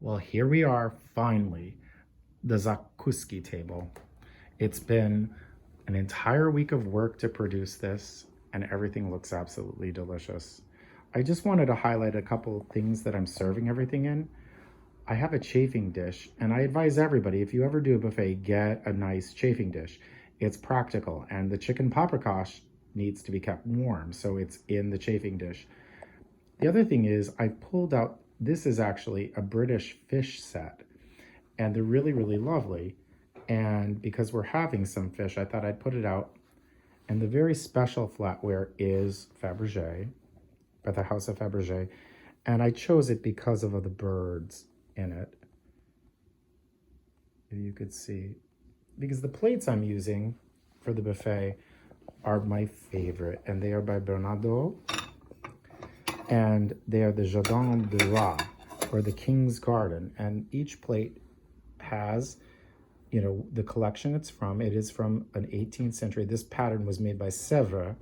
Well, here we are, finally, the Zakusky Table. It's been an entire week of work to produce this, and everything looks absolutely delicious. I just wanted to highlight a couple of things that I'm serving everything in. I have a chafing dish, and I advise everybody, if you ever do a buffet, get a nice chafing dish. It's practical, and the chicken paprikash needs to be kept warm, so it's in the chafing dish. The other thing is I pulled out, this is actually a British fish set, and they're really, really lovely. And because we're having some fish, I thought I'd put it out. And the very special flatware is Fabergé, by the House of Fabergé. And I chose it because of the birds in it. If you could see. Because the plates I'm using for the buffet are my favorite, and they are by Bernardaud. And they are the Jardin Du Roi, or the King's Garden. And each plate has, the collection it's from. It is from an 18th century. This pattern was made by Sèvres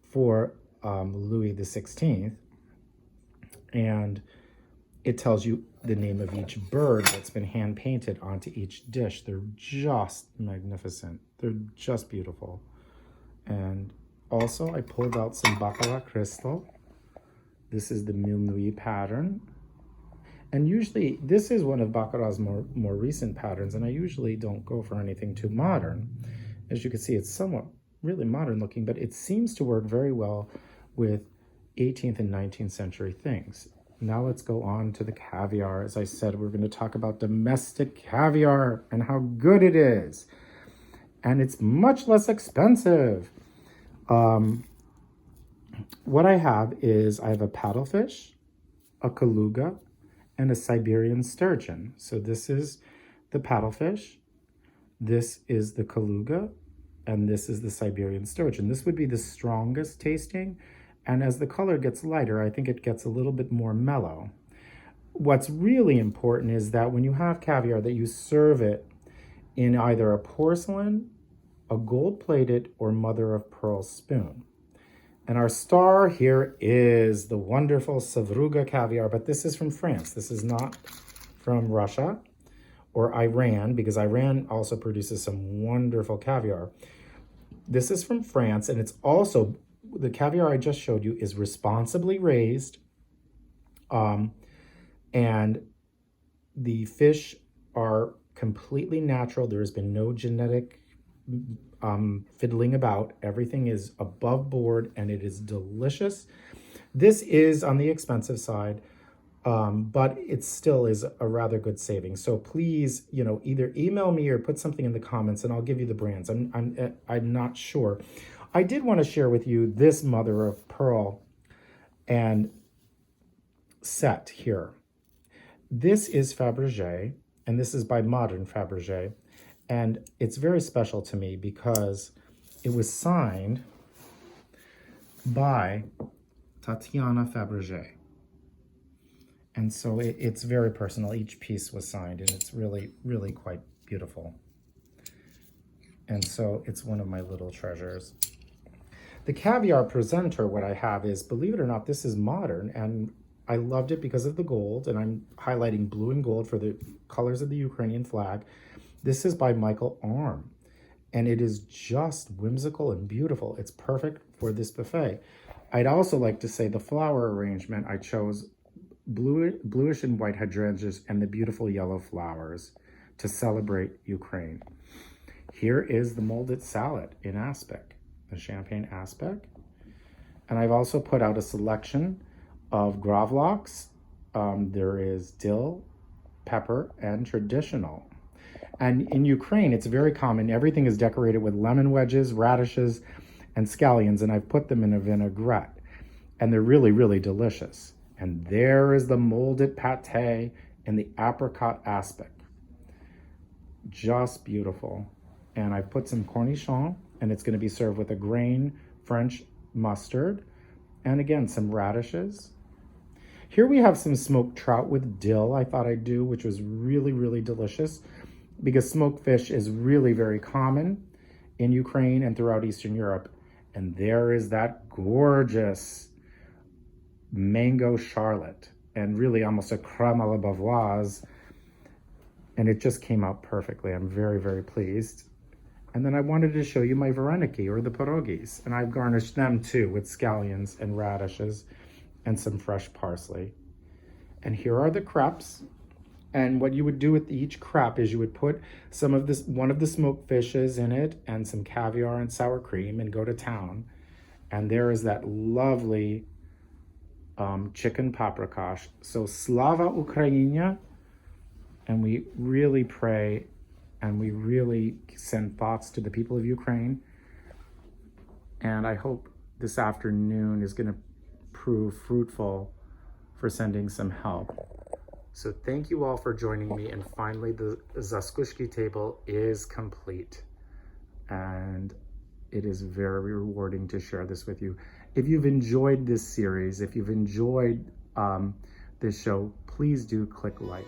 for Louis XVI. And it tells you the name of each bird that's been hand painted onto each dish. They're just magnificent. They're just beautiful. And also I pulled out some Baccarat crystal. This is the Menue pattern. And usually, this is one of Baccarat's more recent patterns, and I usually don't go for anything too modern. As you can see, it's somewhat really modern looking, but it seems to work very well with 18th and 19th century things. Now let's go on to the caviar. As I said, we're going to talk about domestic caviar and how good it is. And it's much less expensive. What I have is I have a paddlefish, a Kaluga, and a Siberian sturgeon. So this is the paddlefish, this is the Kaluga, and this is the Siberian sturgeon. This would be the strongest tasting, and as the color gets lighter, I think it gets a little bit more mellow. What's really important is that when you have caviar, that you serve it in either a porcelain, a gold-plated, or mother-of-pearl spoon. And our star here is the wonderful Sevruga caviar, but this is from France. This is not from Russia or Iran, because Iran also produces some wonderful caviar. This is from France, and it's also, the caviar I just showed you is responsibly raised, and the fish are completely natural. There has been no genetic fiddling about. Everything is above board, and it is delicious. This is on the expensive side, but it still is a rather good saving. So please, either email me or put something in the comments, and I'll give you the brands. I'm not sure. I did want to share with you this mother of pearl and set here. This is Fabergé, and this is by Modern Fabergé. And it's very special to me because it was signed by Tatiana Fabergé. And so it's very personal. Each piece was signed, and it's really, really quite beautiful. And so it's one of my little treasures. The caviar presenter, what I have is, believe it or not, this is modern, and I loved it because of the gold, and I'm highlighting blue and gold for the colors of the Ukrainian flag. This is by Michael Arm, and it is just whimsical and beautiful. It's perfect for this buffet. I'd also like to say the flower arrangement, I chose bluish and white hydrangeas and the beautiful yellow flowers to celebrate Ukraine. Here is the molded salad in aspic, the champagne aspic. And I've also put out a selection of gravlax. There is dill, pepper, and traditional. And in Ukraine, it's very common. Everything is decorated with lemon wedges, radishes, and scallions, and I've put them in a vinaigrette. And they're really, really delicious. And there is the molded pâté and the apricot aspic. Just beautiful. And I've put some cornichon, and it's going to be served with a grain French mustard, and again, some radishes. Here we have some smoked trout with dill I thought I'd do, which was really, really delicious, because smoked fish is really very common in Ukraine and throughout Eastern Europe. And there is that gorgeous mango charlotte, and really almost a crème à la bavoise And it just came out perfectly. I'm very, very pleased. And then I wanted to show you my vareniki, or the pierogis. And I've garnished them too with scallions and radishes and some fresh parsley. And here are the crepes. And what you would do with each crepe is you would put one of the smoked fishes in it and some caviar and sour cream and go to town. And there is that lovely chicken paprikash. So Slava Ukraini. And we really pray and we really send thoughts to the people of Ukraine. And I hope this afternoon is going to prove fruitful for sending some help. So thank you all for joining me. And finally, the Zakusky Table is complete. And it is very rewarding to share this with you. If you've enjoyed this series, if you've enjoyed this show, please do click like.